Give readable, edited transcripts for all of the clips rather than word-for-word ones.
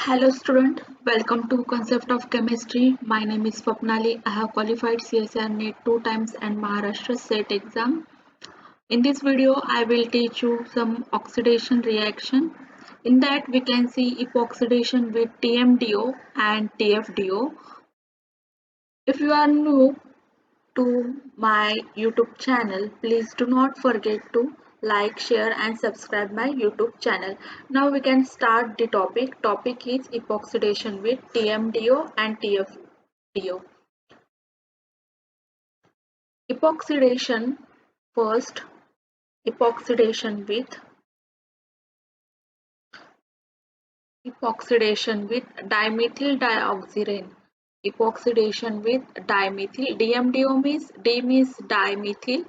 Hello student, welcome to Concept of Chemistry. My name is Swapnali. I have qualified CSIR NET 2 times and Maharashtra SET exam. In this video, I will teach you some oxidation reaction. In that we can see epoxidation with TMDO and TFDO. If you are new to my YouTube channel, please do not forget to like, share and subscribe my YouTube channel. Now we can start the topic. Topic is epoxidation with TMDO and TFDO. Epoxidation first, epoxidation with dimethyl dioxirane. Epoxidation with dimethyl. DMDO means D means dimethyl.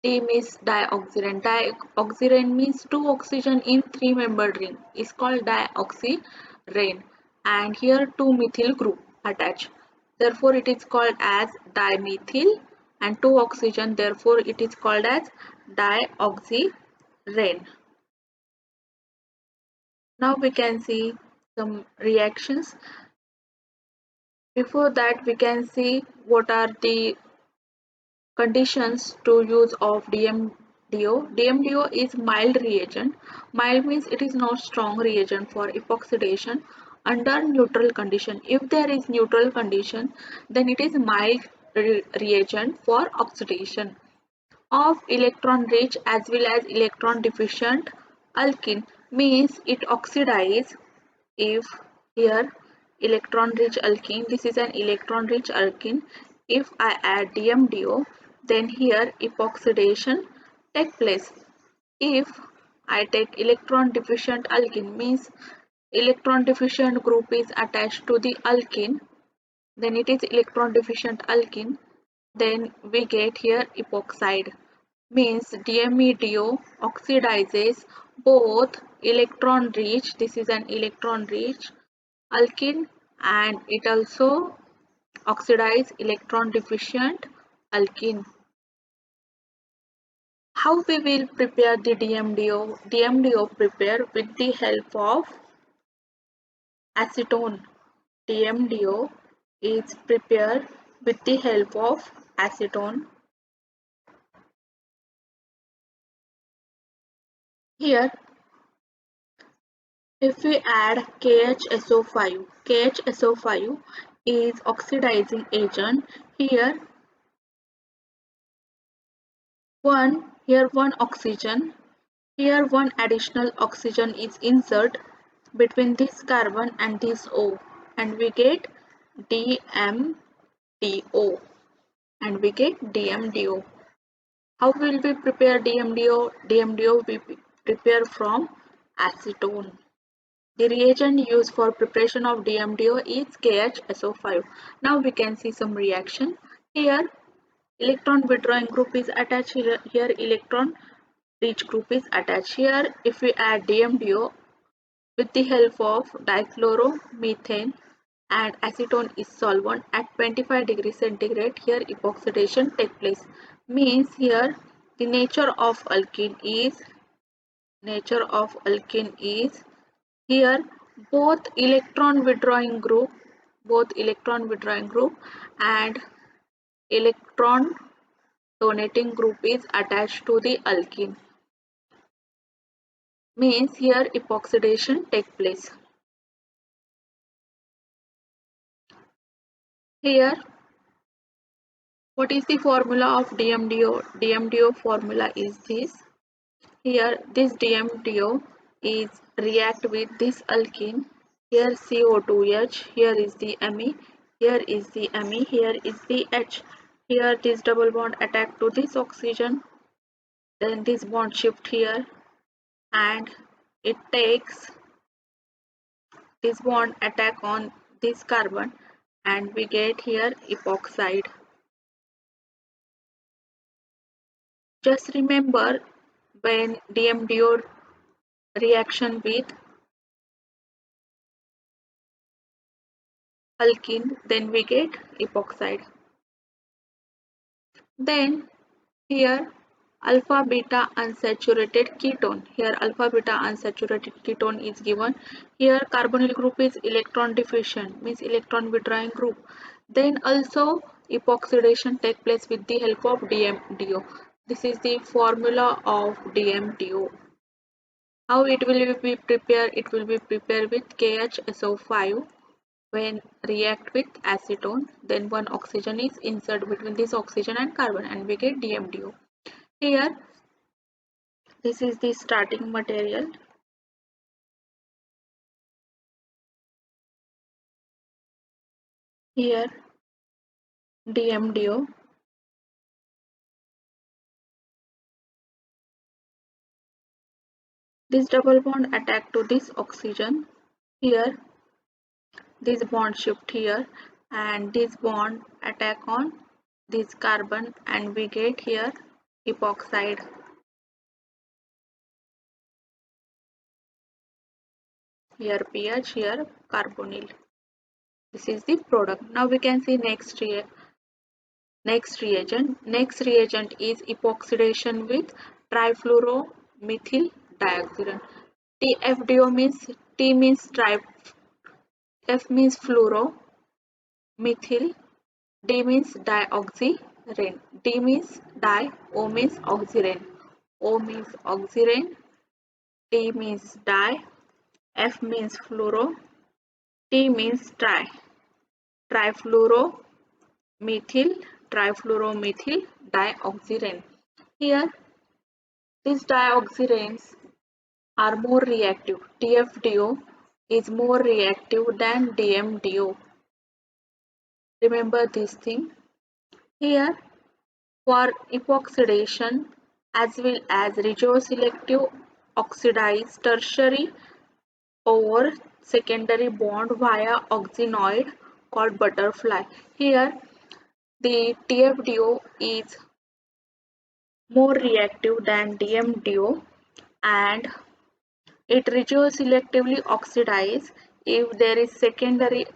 D means dioxirane. Dioxirane means two oxygen in three-membered ring is called dioxirane, and here two methyl group attached. Therefore, it is called as dimethyl, and two oxygen. Therefore, it is called as dioxirane. Now we can see some reactions. Before that, we can see what are the conditions to use of DMDO. DMDO is mild reagent. Mild means it is not strong reagent for epoxidation under neutral condition. If there is neutral condition, then it is mild reagent for oxidation of electron rich as well as electron deficient alkene, means it oxidizes if here electron rich alkene, this is an electron rich alkene. If I add DMDO, then here epoxidation take place. If I take electron deficient alkene, means electron deficient group is attached to the alkene, then it is electron deficient alkene, then we get here epoxide, means DMDO oxidizes both electron rich, this is an electron rich alkene, and it also oxidize electron deficient alkene. How we will prepare the DMDO? DMDO prepare with the help of acetone. DMDO is prepared with the help of acetone. Here, if we add KHSO5, KHSO5 is oxidizing agent. Here one oxygen, here one additional oxygen is insert between this carbon and this O, and we get DMDO, and we get DMDO. How will we prepare DMDO? DMDO we prepare from acetone. The reagent used for preparation of DMDO is KHSO5. Now we can see some reaction. Here electron withdrawing group is attached, here electron rich group is attached. Here if we add DMDO with the help of dichloromethane and acetone is solvent at 25 degrees centigrade, here epoxidation take place. Means here the nature of alkene is here both electron withdrawing group and electron donating group is attached to the alkene, means here epoxidation take place. Here what is the formula of DMDO? DMDO formula is this. Here this DMDO is react with this alkene. Here CO2H, here is the Me, here is the Me, here is the H. Here this double bond attack to this oxygen, then this bond shift here, and it takes this bond attack on this carbon, and we get here epoxide. Just remember, when DMDO reaction with alkene, then we get epoxide. Then here alpha beta unsaturated ketone. Here alpha beta unsaturated ketone is given. Here carbonyl group is electron deficient, means electron withdrawing group. Then also epoxidation take place with the help of DMDO. This is the formula of DMDO. How it will be prepared? It will be prepared with KHSO5 when react with acetone. Then one oxygen is inserted between this oxygen and carbon and we get DMDO. Here this is the starting material. Here DMDO. This double bond attack to this oxygen. Here this bond shift here and this bond attack on this carbon and we get here epoxide. Here pH, here carbonyl. This is the product. Now we can see next reagent. Next reagent is epoxidation with trifluoromethyl dioxide. TFDO means T means tri, F means fluoro, methyl, D means dioxyrane, D means di, O means oxyrane, O means oxyrane, T means di, F means fluoro, T means tri, trifluoromethyl, trifluoromethyl dioxyrane. Here, these dioxyranes are more reactive. TFDO is more reactive than DMDO. Remember this thing. Here, for epoxidation as well as regioselective oxidize tertiary over secondary bond via oxenoid called butterfly. Here, the TFDO is more reactive than DMDO and it regioselectively oxidizes if there is secondary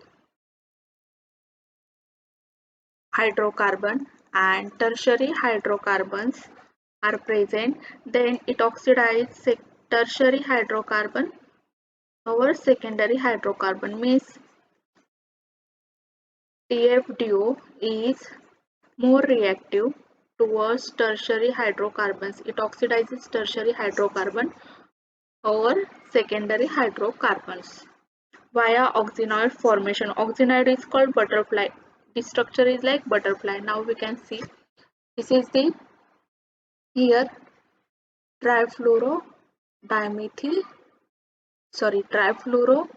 hydrocarbon and tertiary hydrocarbons are present, then it oxidizes tertiary hydrocarbon over secondary hydrocarbon. Means TFDO is more reactive towards tertiary hydrocarbons. It oxidizes tertiary hydrocarbon over secondary hydrocarbons via oxenoid formation. Oxenoid is called butterfly. The structure is like butterfly. Now we can see this is the here trifluorodimethyl trifluoromethyl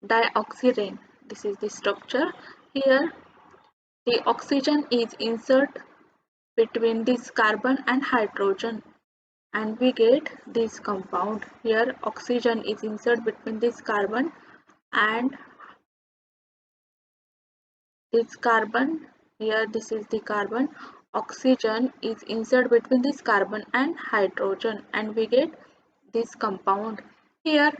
dioxyrane. This is the structure. Here the oxygen is inserted between this carbon and hydrogen and we get this compound. Here oxygen is inserted between this carbon and this carbon. Here this is the carbon. Oxygen is inserted between this carbon and hydrogen and we get this compound. Here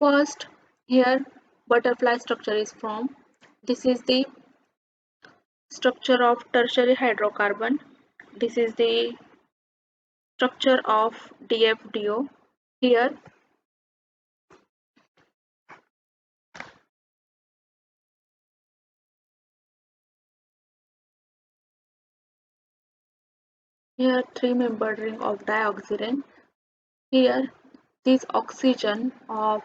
first here butterfly structure is formed. This is the structure of tertiary hydrocarbon. This is the structure of DFDO. Here three-membered ring of dioxyrane. Here this oxygen of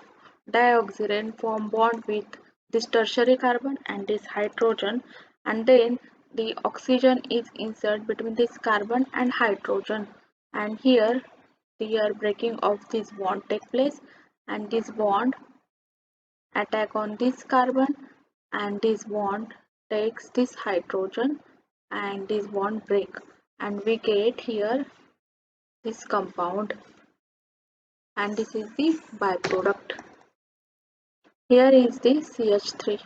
dioxyrane form bond with this tertiary carbon and this hydrogen and then the oxygen is inserted between this carbon and hydrogen and here the breaking of this bond take place and this bond attack on this carbon and this bond takes this hydrogen and this bond break and we get here this compound and this is the byproduct. Here is the CH3.